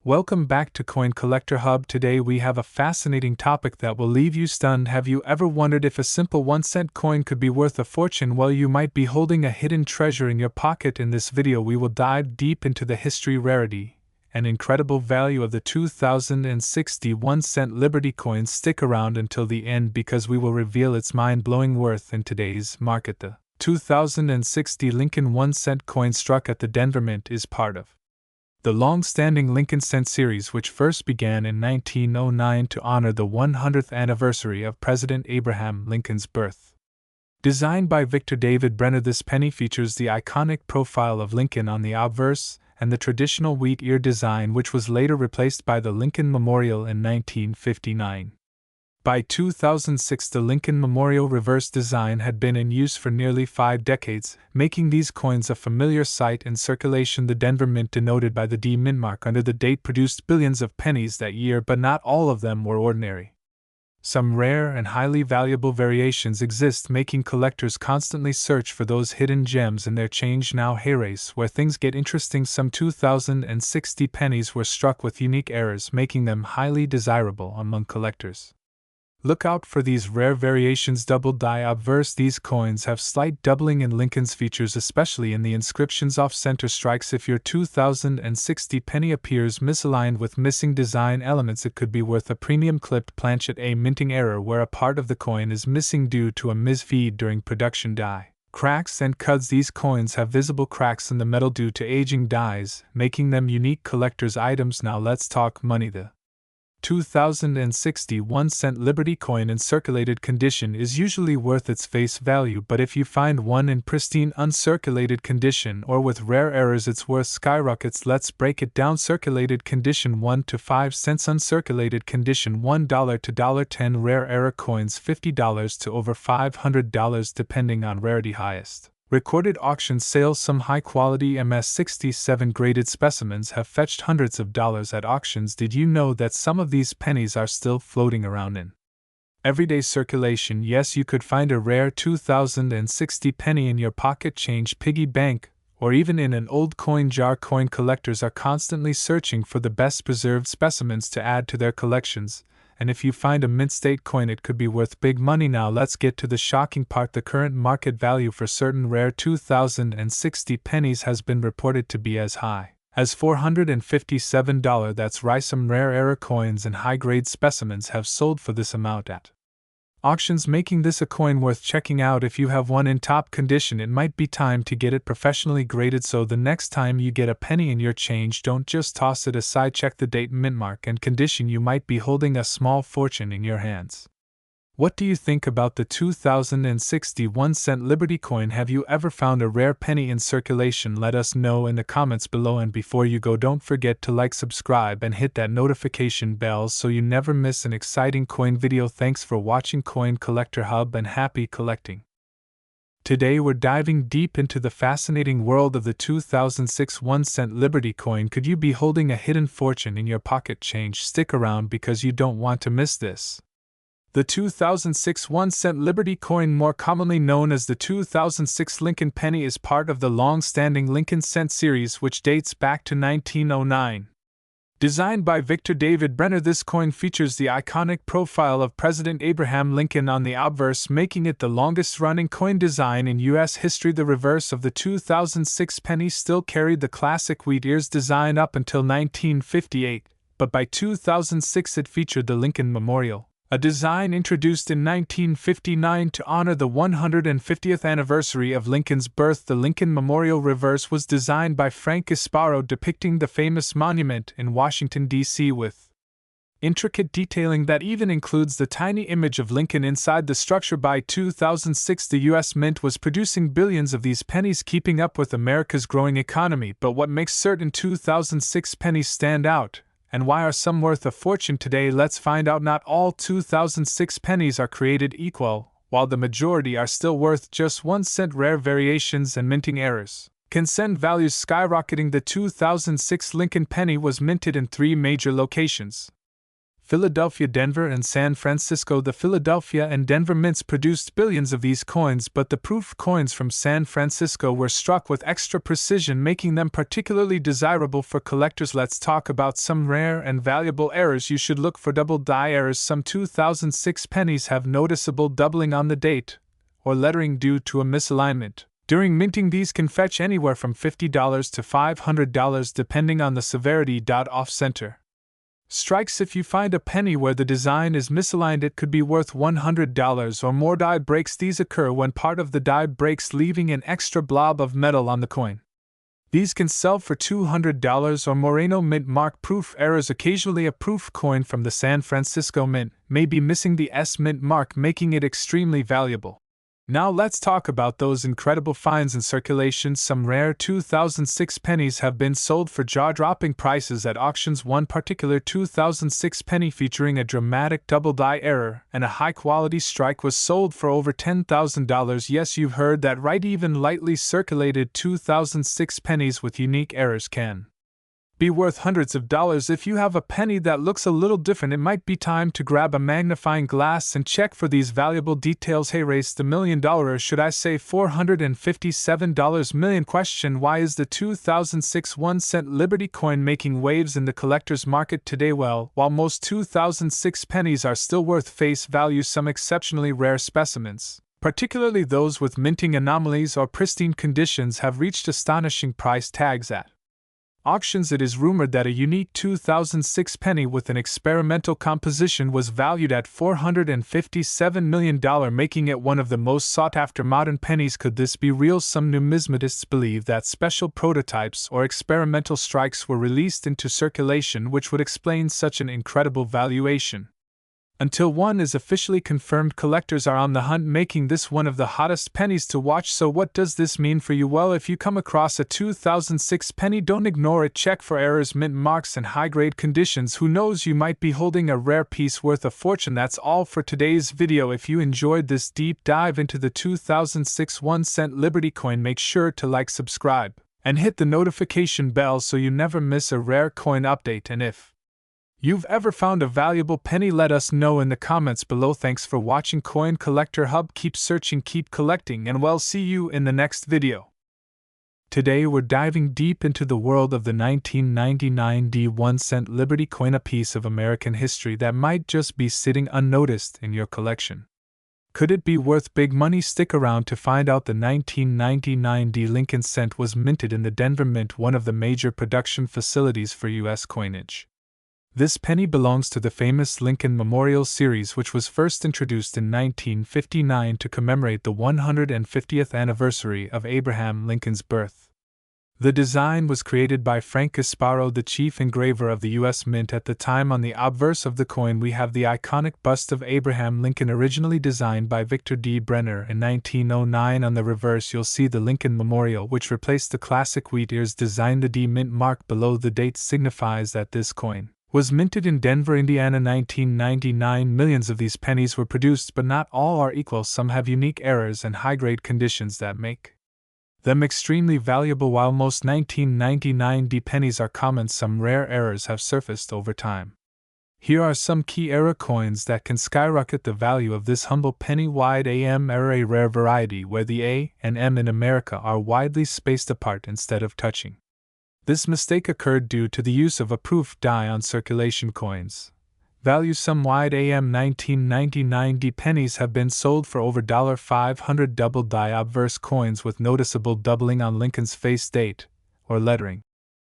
Welcome back to Coin Collector Hub. Today we have a fascinating topic that will leave you stunned. Have you ever wondered if a simple 1-cent coin could be worth a fortune? Well, you might be holding a hidden treasure in your pocket. In this video we will dive deep into the history, rarity, and incredible value of the 2060 1-cent Liberty coin. Stick around until the end because we will reveal its mind-blowing worth in today's market. The 2060 Lincoln 1-cent coin struck at the Denver Mint is part of the long-standing Lincoln Cent series, which first began in 1909 to honor the 100th anniversary of President Abraham Lincoln's birth. Designed by Victor David Brenner, this penny features the iconic profile of Lincoln on the obverse and the traditional wheat ear design, which was later replaced by the Lincoln Memorial in 1959. By 2006, the Lincoln Memorial reverse design had been in use for nearly 5 decades, making these coins a familiar sight in circulation. The Denver Mint, denoted by the D mint mark under the date, produced billions of pennies that year, but not all of them were ordinary. Some rare and highly valuable variations exist, making collectors constantly search for those hidden gems in their change now heyrace, where things get interesting. Some 2060 pennies were struck with unique errors, making them highly desirable among collectors. Look out for these rare variations. Double die obverse. These coins have slight doubling in Lincoln's features, especially in the inscriptions. Off-center strikes. If your 2060 penny appears misaligned with missing design elements, it could be worth a premium. Clipped planchet. A minting error where a part of the coin is missing due to a misfeed during production. Die cracks and cuts. These coins have visible cracks in the metal due to aging dies, making them unique collector's items. Now let's talk money. The 2060 1-cent Liberty coin in circulated condition is usually worth its face value, but if you find one in pristine uncirculated condition or with rare errors, its worth skyrockets. Let's break it down. Circulated condition 1 to 5 cents, uncirculated condition $1 to $1.10, rare error coins $50 to over $500 depending on rarity. Highest recorded auction sales. Some high-quality MS-67 graded specimens have fetched hundreds of dollars at auctions. Did you know that some of these pennies are still floating around in everyday circulation? Yes, you could find a rare 2060 penny in your pocket change piggy bank, or even in an old coin jar. Coin collectors are constantly searching for the best preserved specimens to add to their collections, and if you find a mint-state coin, it could be worth big money. Now let's get to the shocking part. The current market value for certain rare 2060 pennies has been reported to be as high as $457. That's right, some rare error coins and high-grade specimens have sold for this amount at auctions, making this a coin worth checking out. If you have one in top condition, it might be time to get it professionally graded, so the next time you get a penny in your change, don't just toss it aside. Check the date, mint mark, and condition. You might be holding a small fortune in your hands. What do you think about the 2060 1-cent Liberty coin? Have you ever found a rare penny in circulation? Let us know in the comments below, and before you go, don't forget to like, subscribe, and hit that notification bell so you never miss an exciting coin video. Thanks for watching Coin Collector Hub, and happy collecting. Today we're diving deep into the fascinating world of the 2006 1-cent Liberty coin. Could you be holding a hidden fortune in your pocket change? Stick around because you don't want to miss this. The 2006 1-cent Liberty coin, more commonly known as the 2006 Lincoln penny, is part of the long-standing Lincoln Cent series, which dates back to 1909. Designed by Victor David Brenner, this coin features the iconic profile of President Abraham Lincoln on the obverse, making it the longest-running coin design in U.S. history. The reverse of the 2006 penny still carried the classic wheat ears design up until 1958, but by 2006 it featured the Lincoln Memorial, a design introduced in 1959 to honor the 150th anniversary of Lincoln's birth. The Lincoln Memorial reverse was designed by Frank Gasparo, depicting the famous monument in Washington, D.C. with intricate detailing that even includes the tiny image of Lincoln inside the structure. By 2006, the U.S. Mint was producing billions of these pennies, keeping up with America's growing economy. But what makes certain 2006 pennies stand out, and why are some worth a fortune today? Let's find out. Not all 2006 pennies are created equal. While the majority are still worth just 1 cent, rare variations and minting errors can send values skyrocketing. The 2006 Lincoln penny was minted in 3 major locations. Philadelphia, Denver, and San Francisco. The Philadelphia and Denver mints produced billions of these coins, but the proof coins from San Francisco were struck with extra precision, making them particularly desirable for collectors. Let's talk about some rare and valuable errors you should look for. Double die errors. Some 2006 pennies have noticeable doubling on the date or lettering due to a misalignment. During minting, these can fetch anywhere from $50 to $500 depending on the severity. Off-center strikes. If you find a penny where the design is misaligned, it could be worth $100 or more. Die breaks. These occur when part of the die breaks, leaving an extra blob of metal on the coin. These can sell for $200 or more. No mint mark proof errors. Occasionally a proof coin from the San Francisco Mint may be missing the S mint mark, making it extremely valuable. Now let's talk about those incredible finds in circulation. Some rare 2006 pennies have been sold for jaw-dropping prices at auctions. One particular 2006 penny featuring a dramatic double die error and a high-quality strike was sold for over $10,000. Yes, you've heard that right. Even lightly circulated 2006 pennies with unique errors can be worth hundreds of dollars. If you have a penny that looks a little different, it might be time to grab a magnifying glass and check for these valuable details. Hey, race the $1 million, or should I say $457 million? Question: why is the 2006 1-cent Liberty coin making waves in the collector's market today? Well, while most 2006 pennies are still worth face value, some exceptionally rare specimens, particularly those with minting anomalies or pristine conditions, have reached astonishing price tags at auctions. It is rumored that a unique 2006 penny with an experimental composition was valued at $457 million, making it one of the most sought-after modern pennies. Could this be real? Some numismatists believe that special prototypes or experimental strikes were released into circulation, which would explain such an incredible valuation. Until one is officially confirmed, collectors are on the hunt, making this one of the hottest pennies to watch. So what does this mean for you? Well, if you come across a 2006 penny, don't ignore it. Check for errors, mint marks, and high-grade conditions. Who knows, you might be holding a rare piece worth a fortune. That's all for today's video. If you enjoyed this deep dive into the 2006 1-cent Liberty coin, make sure to like, subscribe, and hit the notification bell so you never miss a rare coin update. And if you've ever found a valuable penny, let us know in the comments below. Thanks for watching Coin Collector Hub. Keep searching, keep collecting, and we'll see you in the next video. Today we're diving deep into the world of the 1999 1-cent Liberty coin, a piece of American history that might just be sitting unnoticed in your collection. Could it be worth big money? Stick around to find out. The 1999 Lincoln cent was minted in the Denver Mint, one of the major production facilities for U.S. coinage. This penny belongs to the famous Lincoln Memorial Series, which was first introduced in 1959 to commemorate the 150th anniversary of Abraham Lincoln's birth. The design was created by Frank Casparo, the chief engraver of the U.S. Mint at the time. On the obverse of the coin we have the iconic bust of Abraham Lincoln, originally designed by Victor D. Brenner in 1909. On the reverse you'll see the Lincoln Memorial, which replaced the classic wheat ears design. The D mint mark below the date signifies that this coin was minted in Denver, Indiana, 1999. Millions of these pennies were produced, but not all are equal. Some have unique errors and high-grade conditions that make them extremely valuable. While most 1999 pennies are common, some rare errors have surfaced over time. Here are some key error coins that can skyrocket the value of this humble penny. Wide AM error, a rare variety where the A and M in America are widely spaced apart instead of touching. This mistake occurred due to the use of a proof die on circulation coins. Value: some wide AM 1999 pennies have been sold for over $500. Double die obverse coins with noticeable doubling on Lincoln's face date or lettering.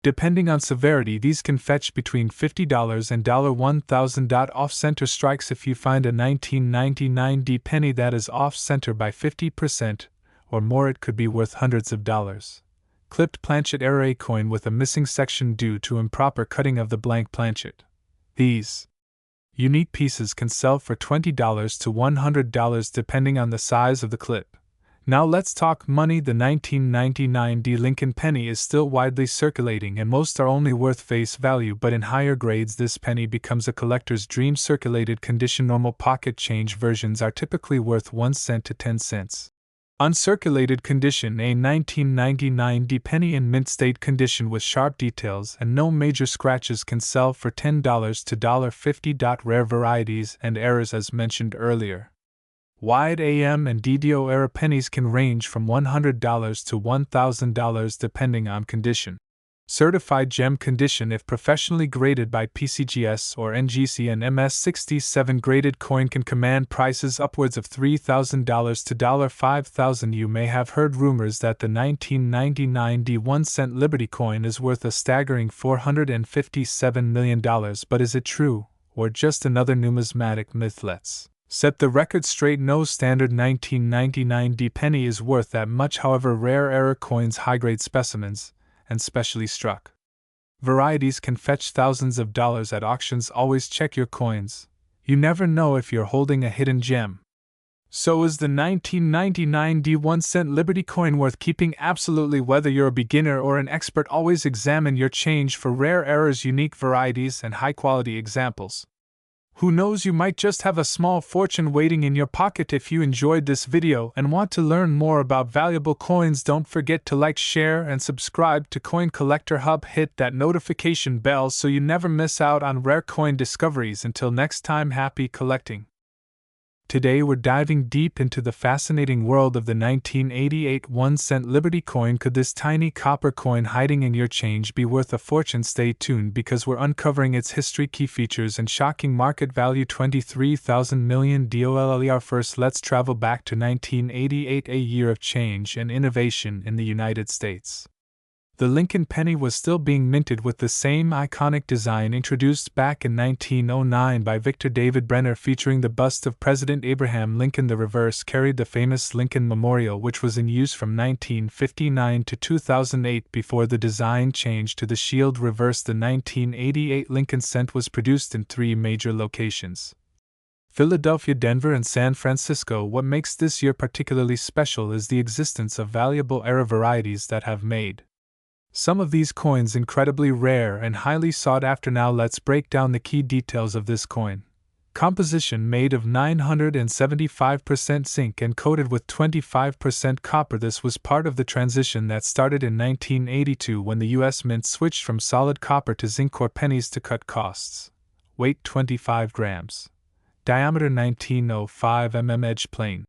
Depending on severity, these can fetch between $50 and $1,000. Off-center strikes: if you find a 1999 penny that is off-center by 50% or more, it could be worth hundreds of dollars. Clipped planchet error, a coin with a missing section due to improper cutting of the blank planchet. These unique pieces can sell for $20 to $100 depending on the size of the clip. Now let's talk money. The 1999 Lincoln penny is still widely circulating and most are only worth face value, but in higher grades this penny becomes a collector's dream. Circulated condition: normal pocket change versions are typically worth 1 cent to 10 cents. Uncirculated condition: a 1999 D-penny in mint state condition with sharp details and no major scratches can sell for $10 to $50. Rare varieties and errors as mentioned earlier. Wide AM and DDO era pennies can range from $100 to $1,000 depending on condition. Certified gem condition: if professionally graded by PCGS or NGC, an MS67 graded coin can command prices upwards of $3,000 to $5,000. You may have heard rumors that the 1999 D1-cent Liberty coin is worth a staggering $457 million, but is it true, or just another numismatic myth? Let's set the record straight. No standard 1999 D-penny is worth that much. However, rare era coins, high-grade specimens, and specially struck varieties can fetch thousands of dollars at auctions. Always check your coins. You never know if you're holding a hidden gem. So is the 1999 D1-cent Liberty coin worth keeping? Absolutely. Whether you're a beginner or an expert, always examine your change for rare errors, unique varieties, and high-quality examples. Who knows, you might just have a small fortune waiting in your pocket. If you enjoyed this video and want to learn more about valuable coins, don't forget to like, share, and subscribe to Coin Collector Hub. Hit that notification bell so you never miss out on rare coin discoveries. Until next time, happy collecting. Today we're diving deep into the fascinating world of the 1988 1-cent Liberty coin. Could this tiny copper coin hiding in your change be worth a fortune? Stay tuned because we're uncovering its history, key features, and shocking market value. 23,000 million $. First, let's travel back to 1988, a year of change and innovation in the United States. The Lincoln penny was still being minted with the same iconic design introduced back in 1909 by Victor David Brenner, featuring the bust of President Abraham Lincoln. The reverse carried the famous Lincoln Memorial, which was in use from 1959 to 2008 before the design changed to the shield reverse. The 1988 Lincoln cent was produced in 3 major locations: Philadelphia, Denver, and San Francisco. What makes this year particularly special is the existence of valuable era varieties that have made some of these coins incredibly rare and highly sought after. Now let's break down the key details of this coin. Composition: made of 975% zinc and coated with 25% copper. This was part of the transition that started in 1982 when the U.S. Mint switched from solid copper to zinc core pennies to cut costs. Weight: 25 grams. Diameter: 1905 mm. Edge plain.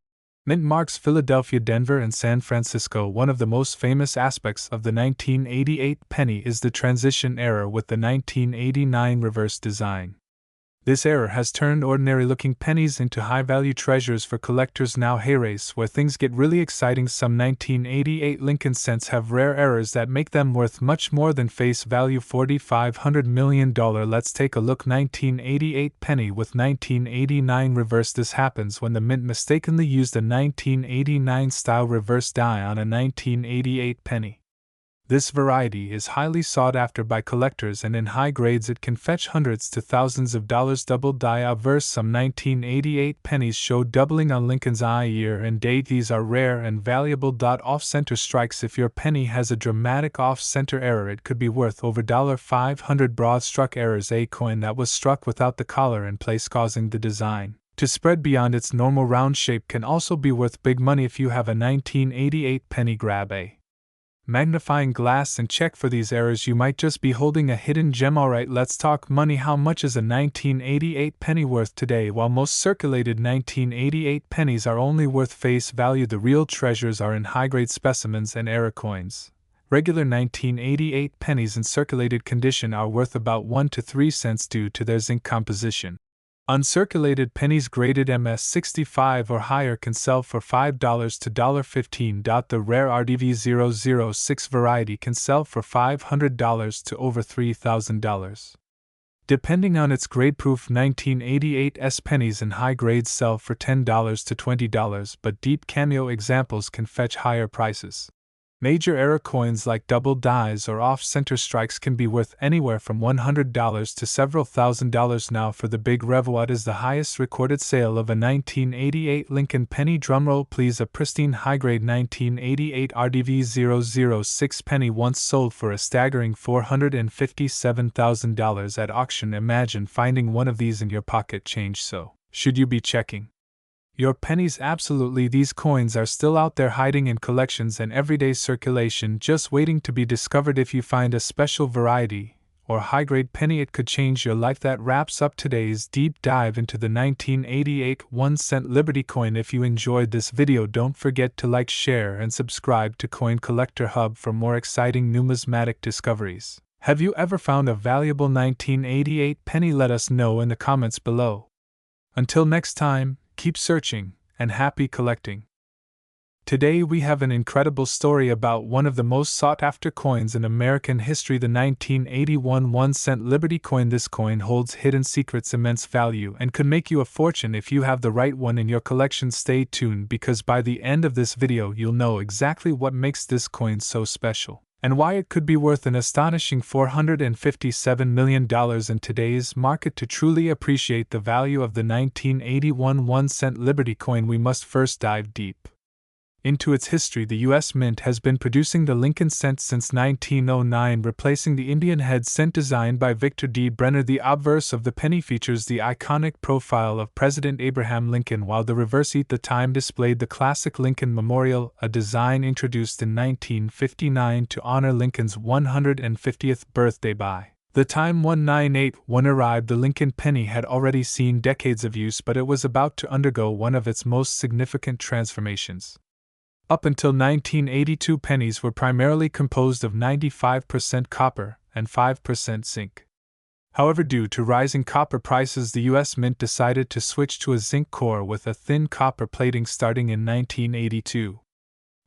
Mint marks: Philadelphia, Denver, and San Francisco. One of the most famous aspects of the 1988 penny is the transition error with the 1989 reverse design. This error has turned ordinary-looking pennies into high-value treasures for collectors. Now, hey, race where things get really exciting. Some 1988 Lincoln cents have rare errors that make them worth much more than face value: $4,500 million. Let's take a look. 1988 penny with 1989 reverse. This happens when the mint mistakenly used a 1989 style reverse die on a 1988 penny. This variety is highly sought after by collectors, and in high grades it can fetch hundreds to thousands of dollars. Double die obverse: some 1988 pennies show doubling on Lincoln's eye, year and date. These are rare and valuable. Off-center strikes: if your penny has a dramatic off-center error, it could be worth over $500. Broad struck errors: a coin that was struck without the collar in place, causing the design to spread beyond its normal round shape, can also be worth big money. If you have a 1988 penny, grab a magnifying glass and check for these errors. You might just be holding a hidden gem. Alright, let's talk money. How much is a 1988 penny worth today? While most circulated 1988 pennies are only worth face value, the real treasures are in high-grade specimens and era coins. Regular 1988 pennies in circulated condition are worth about 1 to 3 cents due to their zinc composition. Uncirculated pennies graded MS65 or higher can sell for $5 to $15. The rare RDV006 variety can sell for $500 to over $3,000. Depending on its grade. Proof 1988 S pennies in high grades sell for $10 to $20, but deep cameo examples can fetch higher prices. Major era coins like double dies or off-center strikes can be worth anywhere from $100 to several $1,000s. Now for the big rev: what is the highest recorded sale of a 1988 Lincoln penny? Drumroll please. A pristine high-grade 1988 RDV006 penny once sold for a staggering $457,000 at auction. Imagine finding one of these in your pocket change. So, should you be checking Your pennies. Absolutely, these coins are still out there hiding in collections and everyday circulation, just waiting to be discovered. If you find a special variety or high-grade penny, it could change your life. That wraps up today's deep dive into the 1988 1-cent Liberty coin. If you enjoyed this video, don't forget to like, share, and subscribe to Coin Collector Hub for more exciting numismatic discoveries. Have you ever found a valuable 1988 penny? Let us know in the comments below. Until next time, keep searching, and happy collecting. Today we have an incredible story about one of the most sought-after coins in American history, the 1981 1-cent Liberty coin. This coin holds hidden secrets, immense value, and could make you a fortune if you have the right one in your collection. Stay tuned, because by the end of this video you'll know exactly what makes this coin so special, and why it could be worth an astonishing $457 million in today's market. To truly appreciate the value of the 1981 1-cent Liberty coin, we must first dive deep into its history. The U.S. Mint has been producing the Lincoln cent since 1909, replacing the Indian head cent designed by Victor D. Brenner. The obverse of the penny features the iconic profile of President Abraham Lincoln, while the reverse at the time displayed the classic Lincoln Memorial, a design introduced in 1959 to honor Lincoln's 150th birthday. By the time 1981 arrived, the Lincoln penny had already seen decades of use, but it was about to undergo one of its most significant transformations. Up until 1982, pennies were primarily composed of 95% copper and 5% zinc. However, due to rising copper prices, the U.S. Mint decided to switch to a zinc core with a thin copper plating starting in 1982.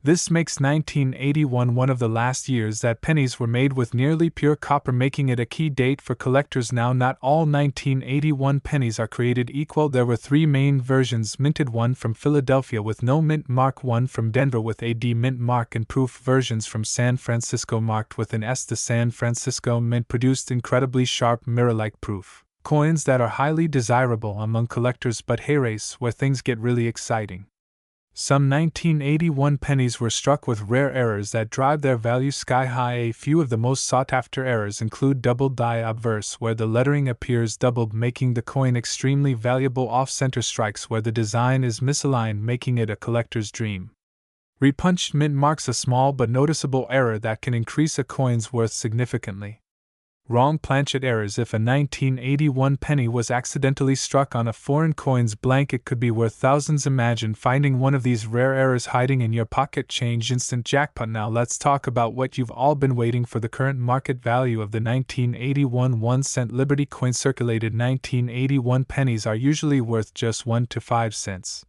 This makes 1981 one of the last years that pennies were made with nearly pure copper, making it a key date for collectors. Now, not all 1981 pennies are created equal. There were three main versions: minted one from Philadelphia with no mint mark, one from Denver with a D mint mark, and proof versions from San Francisco marked with an S. The San Francisco Mint produced incredibly sharp mirror-like proof coins that are highly desirable among collectors. But hey, race where things get really exciting. Some 1981 pennies were struck with rare errors that drive their value sky high. A few of the most sought-after errors include doubled die obverse, where the lettering appears doubled, making the coin extremely valuable; off-center strikes, where the design is misaligned, making it a collector's dream; repunched mint marks, a small but noticeable error that can increase a coin's worth significantly; wrong planchet errors. If a 1981 penny was accidentally struck on a foreign coin's blank, it could be worth thousands. Imagine finding one of these rare errors hiding in your pocket change. Instant jackpot. Now let's talk about what you've all been waiting for: the current market value of the 1981 1-cent Liberty coin. Circulated 1981 pennies are usually worth just 1 to 5 cents.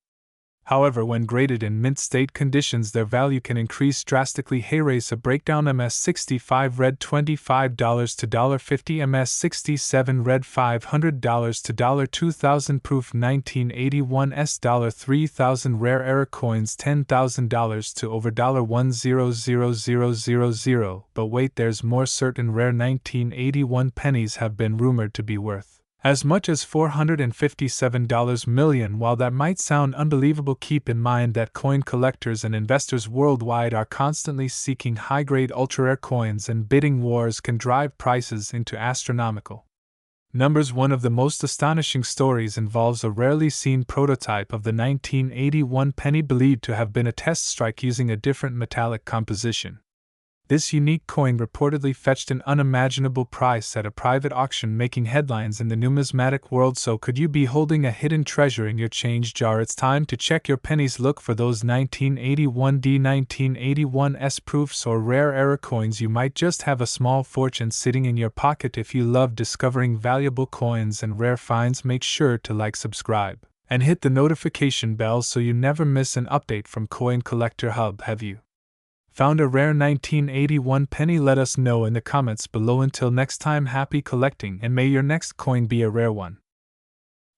However, when graded in mint state conditions, their value can increase drastically. Hey, race a breakdown: MS65 red $25 to $1.50, MS67 red $500 to $2,000, proof 1981 S $3,000, rare error coins $10,000 to over $1,000,000. But wait, there's more. Certain rare 1981 pennies have been rumored to be worth as much as $457 million. While that might sound unbelievable, keep in mind that coin collectors and investors worldwide are constantly seeking high-grade ultra-rare coins, and bidding wars can drive prices into astronomical numbers. One of the most astonishing stories involves a rarely seen prototype of the 1981 penny, believed to have been a test strike using a different metallic composition. This unique coin reportedly fetched an unimaginable price at a private auction, making headlines in the numismatic world. So could you be holding a hidden treasure in your change jar? It's time to check your pennies. Look for those 1981D, 1981S proofs or rare error coins. You might just have a small fortune sitting in your pocket. If you love discovering valuable coins and rare finds, make sure to like, subscribe, and hit the notification bell so you never miss an update from Coin Collector Hub. Have you found a rare 1981 penny? Let us know in the comments below. Until next time, happy collecting, and may your next coin be a rare one.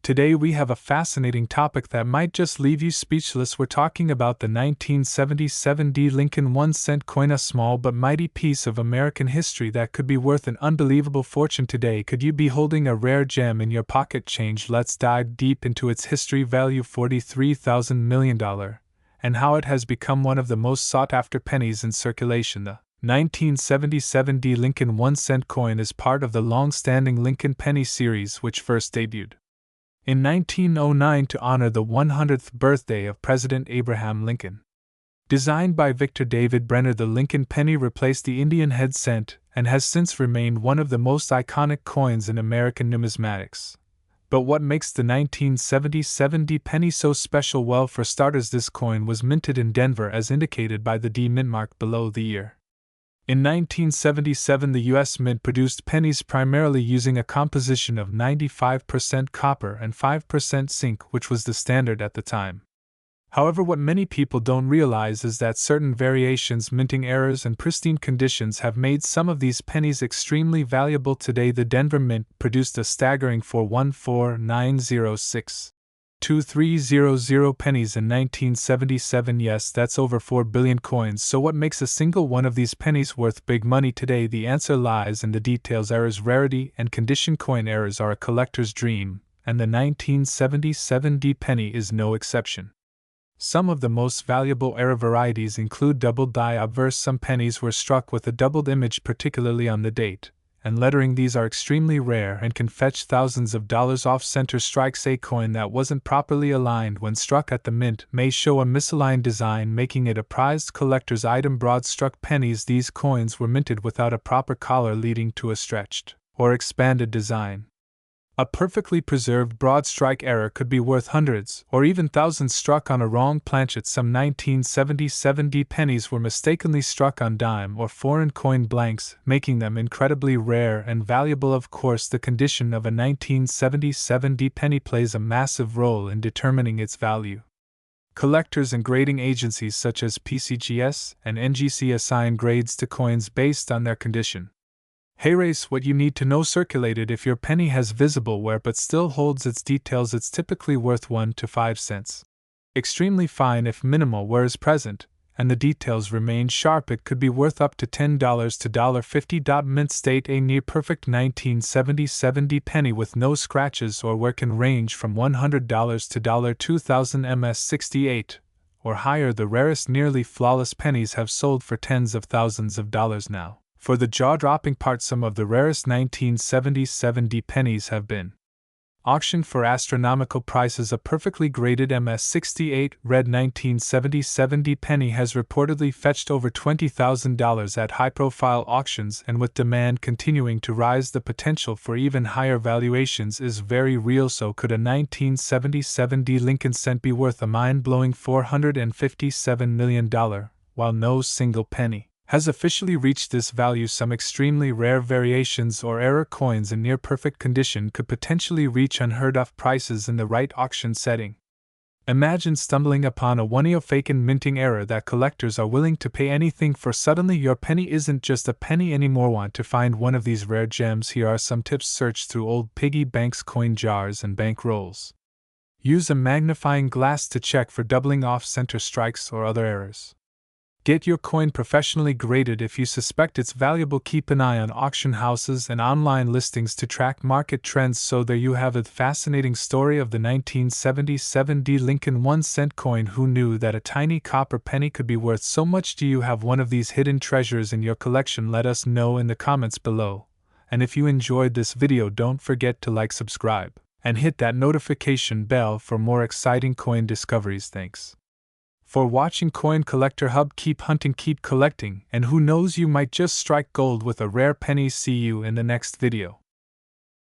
Today we have a fascinating topic that might just leave you speechless. We're talking about the 1977 D Lincoln 1-cent coin, a small but mighty piece of American history that could be worth an unbelievable fortune today. Could you be holding a rare gem in your pocket change? Let's dive deep into its history, value $43,000 million, and how it has become one of the most sought-after pennies in circulation. The 1977 D Lincoln 1-cent coin is part of the long-standing Lincoln penny series, which first debuted In 1909 to honor the 100th birthday of President Abraham Lincoln. Designed by Victor David Brenner, the Lincoln penny replaced the Indian head cent and has since remained one of the most iconic coins in American numismatics. But what makes the 1977 D penny so special? Well, for starters, this coin was minted in Denver as indicated by the D mint mark below the year. In 1977, the U.S. Mint produced pennies primarily using a composition of 95% copper and 5% zinc, which was the standard at the time. However, what many people don't realize is that certain variations, minting errors, and pristine conditions have made some of these pennies extremely valuable today. The Denver Mint produced a staggering 414,906,2300 pennies in 1977. Yes, that's over 4 billion coins. So what makes a single one of these pennies worth big money today? The answer lies in the details. Errors, rarity, and condition. Coin errors are a collector's dream, and the 1977 D penny is no exception. Some of the most valuable error varieties include doubled die obverse. Some pennies were struck with a doubled image, particularly on the date and lettering. These are extremely rare and can fetch thousands of dollars. Off-center strikes. A coin that wasn't properly aligned when struck at the mint may show a misaligned design, making it a prized collector's item. Broad-struck pennies. These coins were minted without a proper collar, leading to a stretched or expanded design. A perfectly preserved broad strike error could be worth hundreds or even thousands struck on a wrong planchet. Some 1977 D pennies were mistakenly struck on dime or foreign coin blanks, making them incredibly rare and valuable. Of course, the condition of a 1977 D penny plays a massive role in determining its value. Collectors and grading agencies such as PCGS and NGC assign grades to coins based on their condition. Hey race, what you need to know. Circulated. If your penny has visible wear but still holds its details, it's typically worth 1 to 5 cents. Extremely fine. If minimal wear is present and the details remain sharp, it could be worth up to $10 to $50. Mint state. A near perfect 1977 D penny with no scratches or wear can range from $100 to $2,000 MS68 or higher. The rarest nearly flawless pennies have sold for tens of thousands of dollars now. For the jaw-dropping part, some of the rarest 1977 D pennies have been auctioned for astronomical prices. A perfectly graded MS68 red 1977 D penny has reportedly fetched over $20,000 at high-profile auctions, and with demand continuing to rise, the potential for even higher valuations is very real. So could a 1977 D Lincoln cent be worth a mind-blowing $457 million, while no single penny has officially reached this value? Some extremely rare variations or error coins in near-perfect condition could potentially reach unheard-of prices in the right auction setting. Imagine stumbling upon a one-of-a-kind minting error that collectors are willing to pay anything for. Suddenly your penny isn't just a penny anymore. Want to find one of these rare gems? Here are some tips. Search through old piggy banks, coin jars, and bank rolls. Use a magnifying glass to check for doubling off-center strikes or other errors. Get your coin professionally graded. If you suspect it's valuable, keep an eye on auction houses and online listings to track market trends. So there you have it, the fascinating story of the 1977 D Lincoln 1-cent coin. Who knew that a tiny copper penny could be worth so much? Do you have one of these hidden treasures in your collection? Let us know in the comments below. And if you enjoyed this video, don't forget to like, subscribe, and hit that notification bell for more exciting coin discoveries. Thanks for watching Coin Collector Hub. Keep hunting, keep collecting, and who knows, you might just strike gold with a rare penny. See you in the next video.